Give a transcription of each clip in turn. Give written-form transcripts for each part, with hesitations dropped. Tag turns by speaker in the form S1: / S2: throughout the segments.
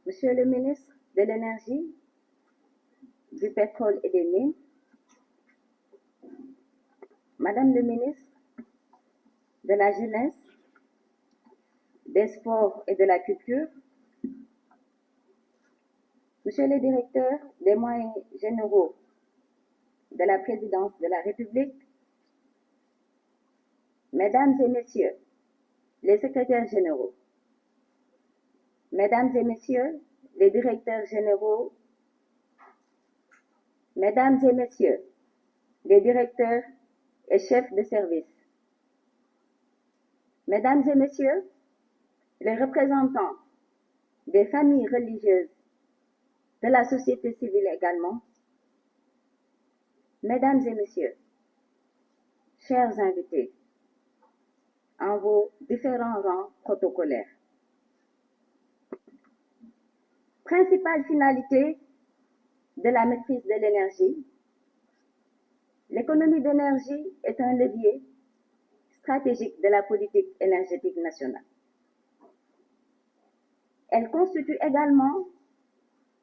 S1: Monsieur le ministre de l'Énergie, du Pétrole et des Mines, Madame le ministre de la Jeunesse, des Sports et de la Culture, Monsieur le directeur des moyens généraux de la Présidence de la République, Mesdames et Messieurs les secrétaires généraux, Mesdames et Messieurs les directeurs généraux, Mesdames et Messieurs les directeurs et chefs de service, Mesdames et Messieurs les représentants des familles religieuses, de la société civile également, Mesdames et Messieurs, chers invités, en vos différents rangs protocolaires. Principale finalité de la maîtrise de l'énergie, l'économie d'énergie est un levier stratégique de la politique énergétique nationale. Elle constitue également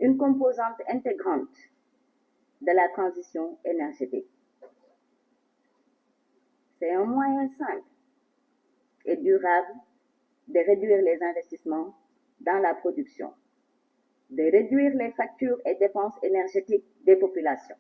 S1: une composante intégrante de la transition énergétique. C'est un moyen simple et durable de réduire les investissements dans la production, de réduire les factures et dépenses énergétiques des populations,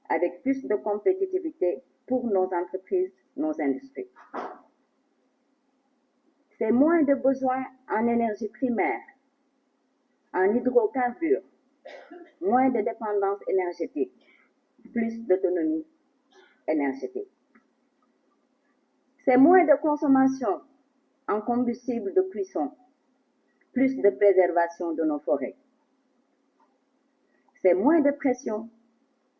S1: avec plus de compétitivité pour nos entreprises, nos industries. C'est moins de besoins en énergie primaire, en hydrocarbures, moins de dépendance énergétique, plus d'autonomie énergétique. C'est moins de consommation en combustible de cuisson, plus de préservation de nos forêts. C'est moins de pression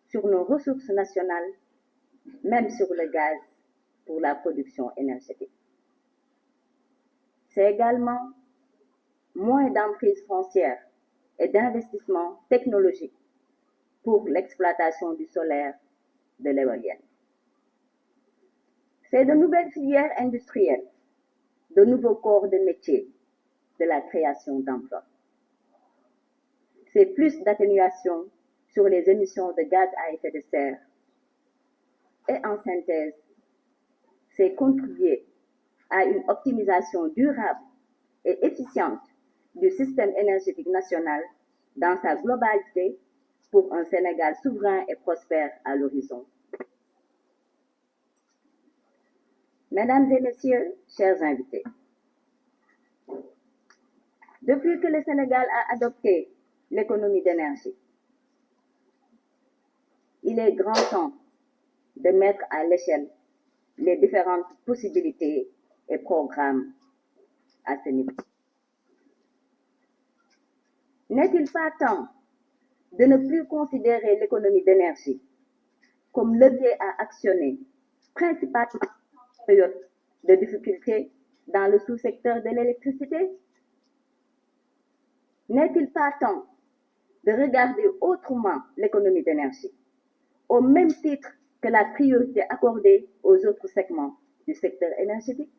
S1: sur nos ressources nationales, même sur le gaz pour la production énergétique. C'est également moins d'emprise foncière et d'investissements technologiques pour l'exploitation du solaire, de l'éolienne. C'est de nouvelles filières industrielles, de nouveaux corps de métier, de la création d'emplois. C'est plus d'atténuation sur les émissions de gaz à effet de serre. Et en synthèse, c'est contribuer à une optimisation durable et efficiente du système énergétique national dans sa globalité pour un Sénégal souverain et prospère à l'horizon. Mesdames et Messieurs, chers invités, depuis que le Sénégal a adopté l'économie d'énergie, il est grand temps de mettre à l'échelle les différentes possibilités et programmes à ce niveau. N'est-il pas temps de ne plus considérer l'économie d'énergie comme levier à actionner, principalement en période de difficulté dans le sous-secteur de l'électricité? N'est-il pas temps de regarder autrement l'économie d'énergie, au même titre que la priorité accordée aux autres segments du secteur énergétique?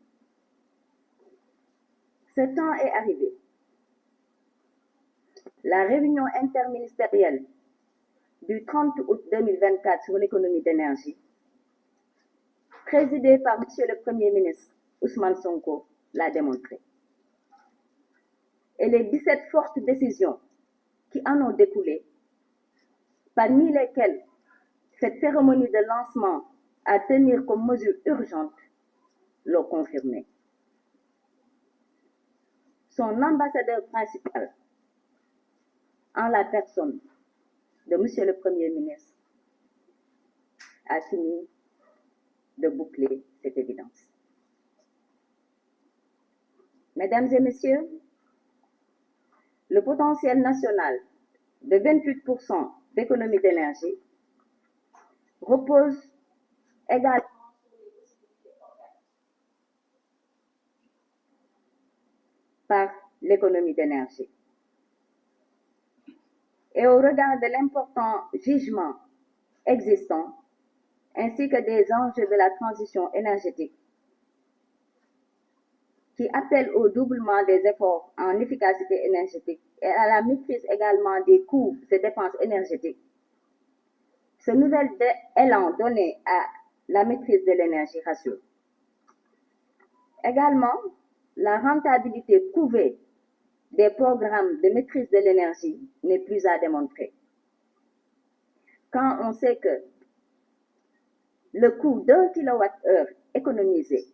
S1: Ce temps est arrivé. La réunion interministérielle du 30 août 2024 sur l'économie d'énergie, présidée par Monsieur le Premier ministre Ousmane Sonko, l'a démontré. Et les 17 fortes décisions qui en ont découlé, parmi lesquelles cette cérémonie de lancement à tenir comme mesure urgente, l'ont confirmé. Son ambassadeur principal, en la personne de Monsieur le Premier ministre, a fini de boucler cette évidence. Mesdames et Messieurs, le potentiel national de 28% d'économie d'énergie repose également par l'économie d'énergie. Et au regard de l'important gisement existant, ainsi que des enjeux de la transition énergétique qui appelle au doublement des efforts en efficacité énergétique et à la maîtrise également des coûts et dépenses énergétiques. Ce nouvel élan donné à la maîtrise de l'énergie rassure. Également, la rentabilité prouvée des programmes de maîtrise de l'énergie n'est plus à démontrer. Quand on sait que le coût d'1 kWh économisé,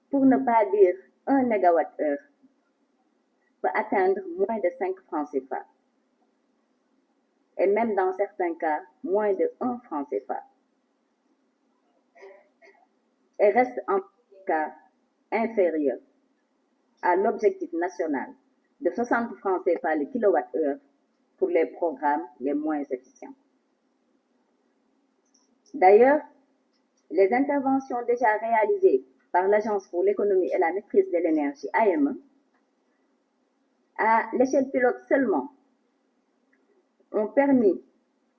S1: pour ne pas dire 1 MWh, peut atteindre moins de 5 francs CFA. Et même dans certains cas, moins de 1 franc CFA. Et reste en tout cas inférieur à l'objectif national de 60 francs CFA le kilowattheure pour les programmes les moins efficients. D'ailleurs, les interventions déjà réalisées par l'Agence pour l'économie et la maîtrise de l'énergie, AME, à l'échelle pilote seulement, ont permis,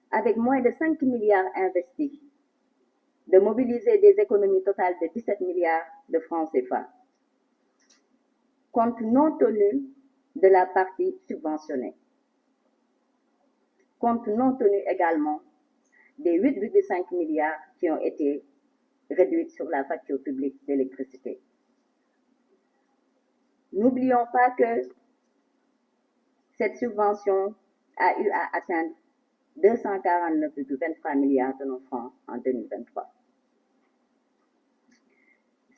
S1: avec moins de 5 milliards investis, de mobiliser des économies totales de 17 milliards de francs CFA, compte non tenu de la partie subventionnée, compte non tenu également des 8,5 milliards qui ont été réduits sur la facture publique d'électricité. N'oublions pas que cette subvention a eu à atteindre 249,23 milliards de nos francs en 2023.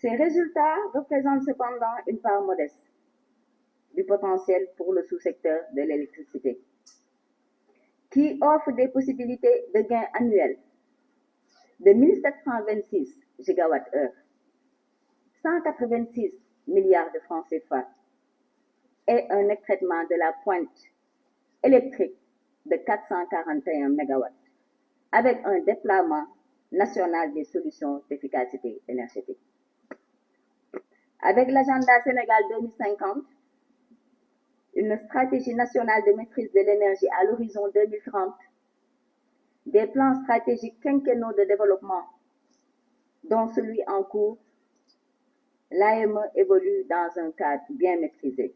S1: Ces résultats représentent cependant une part modeste du potentiel pour le sous-secteur de l'électricité, qui offre des possibilités de gains annuels de 1726 gigawattheures, 186 milliards de francs CFA et un écrêtement de la pointe électrique de 441 MW, avec un déploiement national des solutions d'efficacité énergétique. Avec l'agenda Sénégal 2050, une stratégie nationale de maîtrise de l'énergie à l'horizon 2030, des plans stratégiques quinquennaux de développement, dont celui en cours, l'AME évolue dans un cadre bien maîtrisé,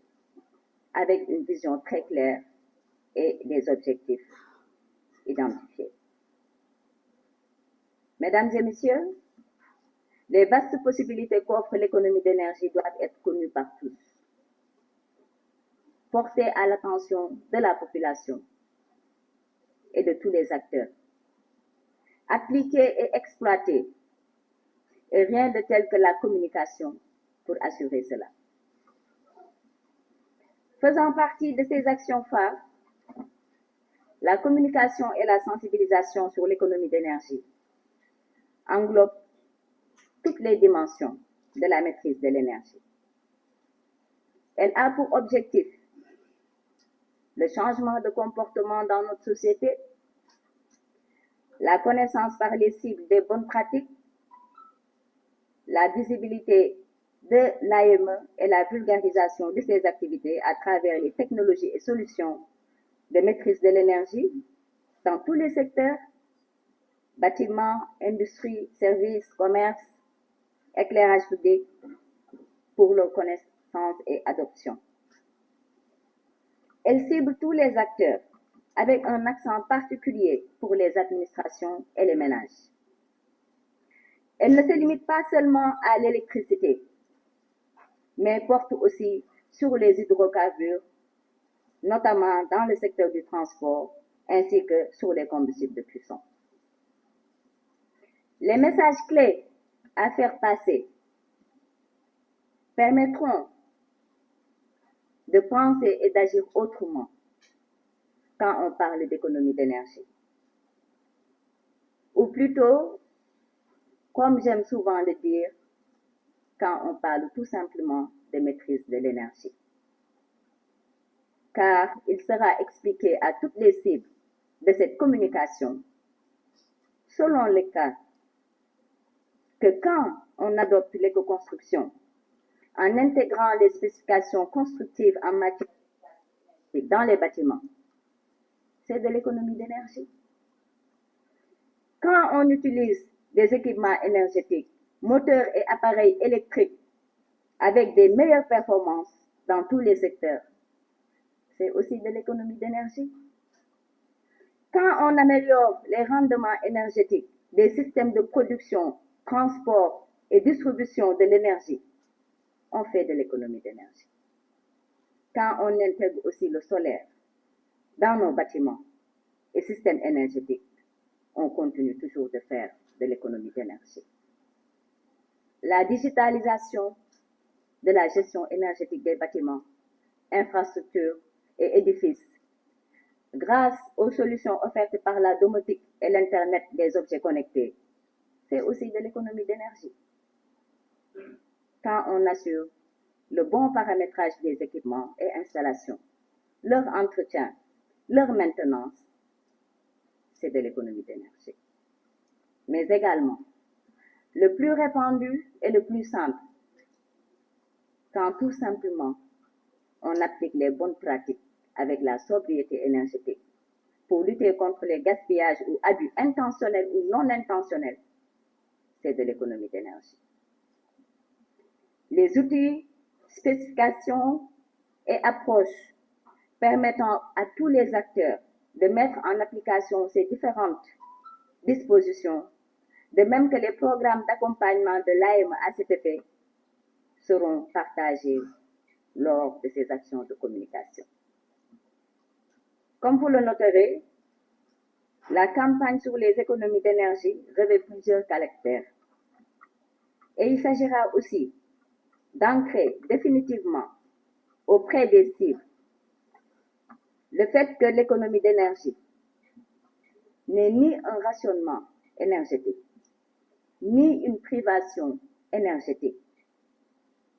S1: avec une vision très claire et des objectifs identifiés. Mesdames et messieurs, les vastes possibilités qu'offre l'économie d'énergie doivent être connues par tous, portées à l'attention de la population et de tous les acteurs, appliquées et exploitées, et rien de tel que la communication pour assurer cela. Faisant partie de ces actions phares, la communication et la sensibilisation sur l'économie d'énergie englobent toutes les dimensions de la maîtrise de l'énergie. Elle a pour objectif le changement de comportement dans notre société, la connaissance par les cibles des bonnes pratiques, la visibilité de l'AME et la vulgarisation de ses activités à travers les technologies et solutions de maîtrise de l'énergie dans tous les secteurs, bâtiments, industrie, services, commerce, éclairage public, pour leur connaissance et adoption. Elle cible tous les acteurs avec un accent particulier pour les administrations et les ménages. Elle ne se limite pas seulement à l'électricité, mais porte aussi sur les hydrocarbures, notamment dans le secteur du transport, ainsi que sur les combustibles de cuisson. Les messages clés à faire passer permettront de penser et d'agir autrement quand on parle d'économie d'énergie. Ou plutôt, comme j'aime souvent le dire, quand on parle tout simplement de maîtrise de l'énergie. Car il sera expliqué à toutes les cibles de cette communication, selon le cas, que quand on adopte l'éco-construction, en intégrant les spécifications constructives en matière dans les bâtiments, c'est de l'économie d'énergie. Quand on utilise des équipements énergétiques, moteurs et appareils électriques avec des meilleures performances dans tous les secteurs. C'est aussi de l'économie d'énergie. Quand on améliore les rendements énergétiques des systèmes de production, transport et distribution de l'énergie, on fait de l'économie d'énergie. Quand on intègre aussi le solaire dans nos bâtiments et systèmes énergétiques, on continue toujours de faire de l'économie d'énergie. La digitalisation de la gestion énergétique des bâtiments, infrastructures et édifices, grâce aux solutions offertes par la domotique et l'Internet des objets connectés, c'est aussi de l'économie d'énergie. Quand on assure le bon paramétrage des équipements et installations, leur entretien, leur maintenance, c'est de l'économie d'énergie. Mais également, le plus répandu et le plus simple, quand tout simplement on applique les bonnes pratiques avec la sobriété énergétique pour lutter contre les gaspillages ou abus intentionnels ou non intentionnels, c'est de l'économie d'énergie. Les outils, spécifications et approches permettant à tous les acteurs de mettre en application ces différentes dispositions, de même que les programmes d'accompagnement de l'AME à cet effet, seront partagés lors de ces actions de communication. Comme vous le noterez, la campagne sur les économies d'énergie revêt plusieurs caractères. Et il s'agira aussi d'ancrer définitivement auprès des cibles le fait que l'économie d'énergie n'est ni un rationnement énergétique, ni une privation énergétique,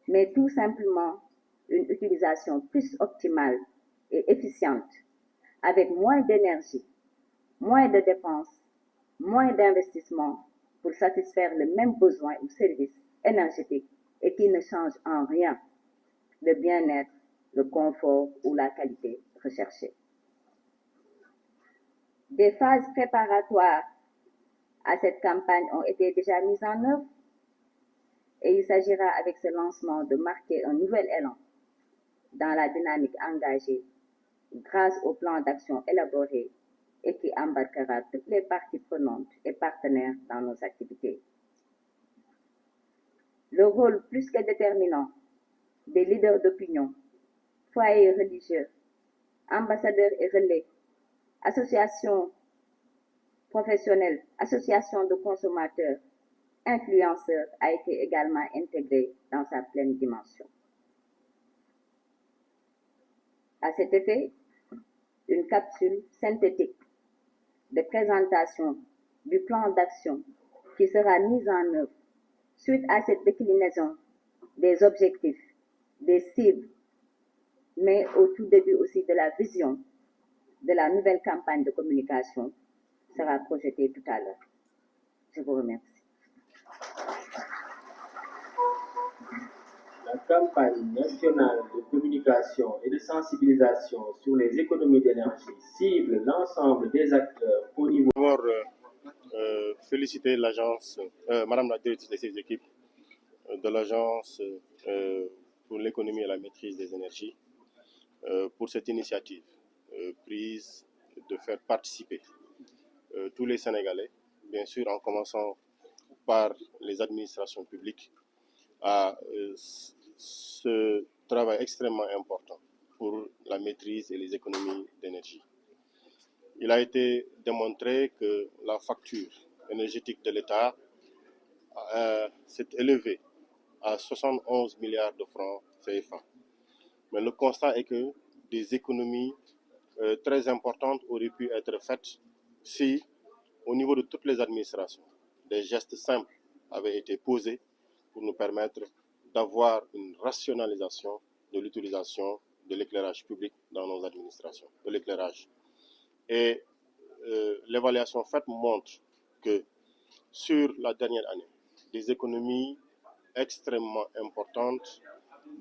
S1: mais tout simplement une utilisation plus optimale et efficiente, avec moins d'énergie, moins de dépenses, moins d'investissements pour satisfaire le même besoin ou service énergétique et qui ne change en rien le bien-être, le confort ou la qualité recherchée. Des phases préparatoires à cette campagne ont été déjà mises en œuvre et il s'agira avec ce lancement de marquer un nouvel élan dans la dynamique engagée grâce au plan d'action élaboré et qui embarquera toutes les parties prenantes et partenaires dans nos activités. Le rôle plus que déterminant des leaders d'opinion, foyers religieux, ambassadeurs et relais, associations professionnelles, associations de consommateurs, influenceurs a été également intégré dans sa pleine dimension. À cet effet, une capsule synthétique de présentation du plan d'action qui sera mise en œuvre suite à cette déclinaison des objectifs, des cibles, mais au tout début aussi de la vision de la nouvelle campagne de communication sera projetée tout à l'heure. Je vous remercie.
S2: La campagne nationale de communication et de sensibilisation sur les économies d'énergie cible l'ensemble des acteurs au niveau.
S3: D'abord, féliciter l'agence, Madame la directrice de ses équipes, de l'agence pour l'économie et la maîtrise des énergies, pour cette initiative prise de faire participer tous les Sénégalais, bien sûr en commençant par les administrations publiques, à ce travail extrêmement important pour la maîtrise et les économies d'énergie. Il a été démontré que la facture énergétique de l'État s'est élevée à 71 milliards de francs CFA. Mais le constat est que des économies très importantes auraient pu être faites si, au niveau de toutes les administrations, des gestes simples avaient été posés pour nous permettre d'avoir une rationalisation de l'utilisation de l'éclairage public dans nos administrations, de l'éclairage. Et l'évaluation faite montre que sur la dernière année, des économies extrêmement importantes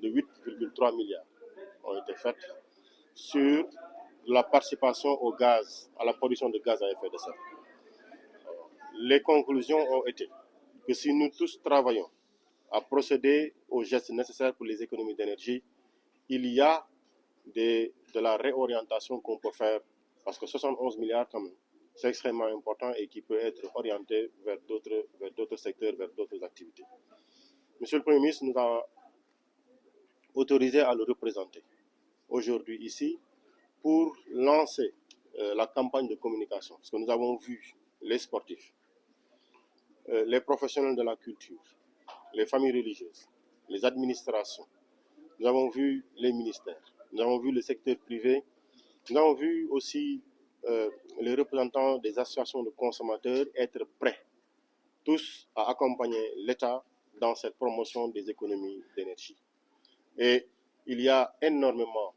S3: de 8,3 milliards ont été faites sur la participation au gaz, à la production de gaz à effet de serre. Les conclusions ont été que si nous tous travaillons à procéder aux gestes nécessaires pour les économies d'énergie, il y a de la réorientation qu'on peut faire, parce que 71 milliards quand même, c'est extrêmement important et qui peut être orienté vers d'autres secteurs, vers d'autres activités. Monsieur le Premier ministre nous a autorisé à le représenter aujourd'hui ici pour lancer la campagne de communication, parce que nous avons vu les sportifs, les professionnels de la culture, les familles religieuses, les administrations, nous avons vu les ministères, nous avons vu le secteur privé, nous avons vu aussi les représentants des associations de consommateurs être prêts, tous à accompagner l'État dans cette promotion des économies d'énergie. Et il y a énormément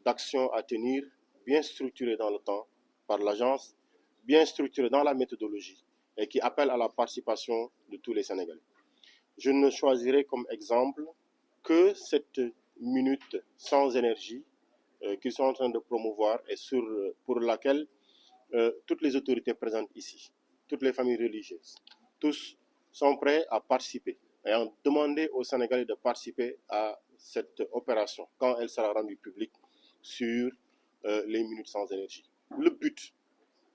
S3: d'actions à tenir, bien structurées dans le temps par l'agence, bien structurées dans la méthodologie et qui appellent à la participation de tous les Sénégalais. Je ne choisirai comme exemple que cette minute sans énergie qu'ils sont en train de promouvoir et pour laquelle toutes les autorités présentes ici, toutes les familles religieuses, tous sont prêts à participer et ont demandé aux Sénégalais de participer à cette opération quand elle sera rendue publique sur les minutes sans énergie. Le but,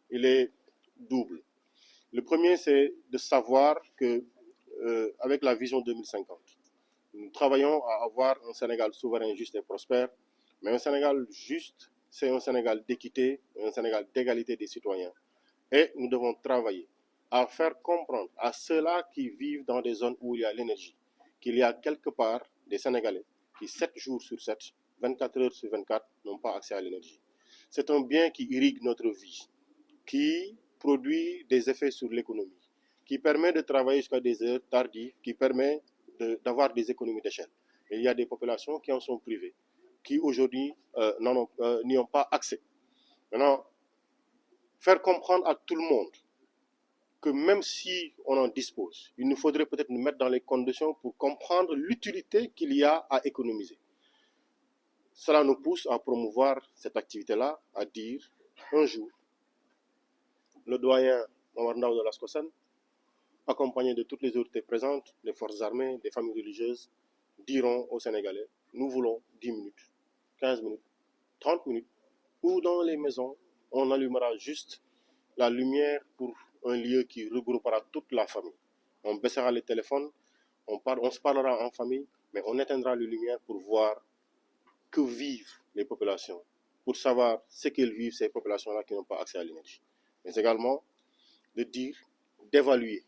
S3: il est double. Le premier, c'est de savoir que avec la vision 2050, nous travaillons à avoir un Sénégal souverain, juste et prospère, mais un Sénégal juste, c'est un Sénégal d'équité, un Sénégal d'égalité des citoyens. Et nous devons travailler à faire comprendre à ceux-là qui vivent dans des zones où il y a l'énergie, qu'il y a quelque part des Sénégalais qui 7 jours sur 7, 24 heures sur 24, n'ont pas accès à l'énergie. C'est un bien qui irrigue notre vie, qui produit des effets sur l'économie, qui permet de travailler jusqu'à des heures tardives, qui permet d'avoir des économies d'échelle. Et il y a des populations qui en sont privées, qui aujourd'hui n'y ont pas accès. Maintenant, faire comprendre à tout le monde que même si on en dispose, il nous faudrait peut-être nous mettre dans les conditions pour comprendre l'utilité qu'il y a à économiser. Cela nous pousse à promouvoir cette activité-là, à dire un jour, le doyen Momar Ndao de l'Ascosan, accompagné de toutes les autorités présentes, des forces armées, des familles religieuses, diront aux Sénégalais, nous voulons 10 minutes, 15 minutes, 30 minutes, ou dans les maisons, on allumera juste la lumière pour un lieu qui regroupera toute la famille. On baissera les téléphones, on se parlera en famille, mais on éteindra les lumières pour voir que vivent les populations, pour savoir ce qu'elles vivent, ces populations-là qui n'ont pas accès à l'énergie. Mais également de dire, d'évaluer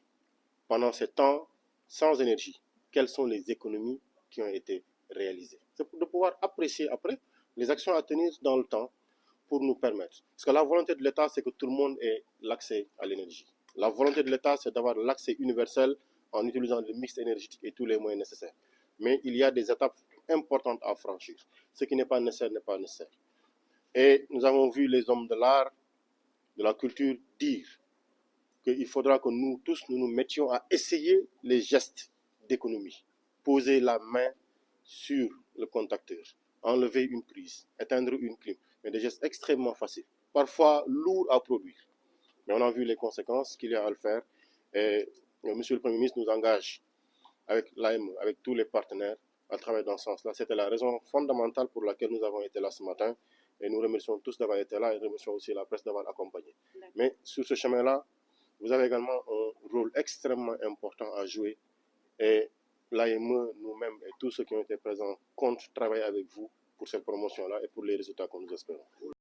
S3: pendant ces temps sans énergie, quelles sont les économies qui ont été réalisées. C'est de pouvoir apprécier après les actions à tenir dans le temps pour nous permettre. Parce que la volonté de l'État, c'est que tout le monde ait l'accès à l'énergie. La volonté de l'État, c'est d'avoir l'accès universel en utilisant le mix énergétique et tous les moyens nécessaires. Mais il y a des étapes importantes à franchir. Ce qui n'est pas nécessaire n'est pas nécessaire. Et nous avons vu les hommes de l'art, de la culture dire qu'il faudra que nous tous, nous mettions à essayer les gestes d'économie. Poser la main sur le contacteur, enlever une prise, éteindre une clim. Mais des gestes extrêmement faciles, parfois lourds à produire. Mais on a vu les conséquences qu'il y a à le faire. Et Monsieur le Premier ministre nous engage avec l'AME, avec tous les partenaires, à travailler dans ce sens-là. C'était la raison fondamentale pour laquelle nous avons été là ce matin. Et nous remercions tous d'avoir été là et remercions aussi la presse d'avoir accompagné. Mais sur ce chemin-là, vous avez également un rôle extrêmement important à jouer. Et l'AME, nous-mêmes et tous ceux qui ont été présents comptent travailler avec vous pour cette promotion-là et pour les résultats que nous espérons.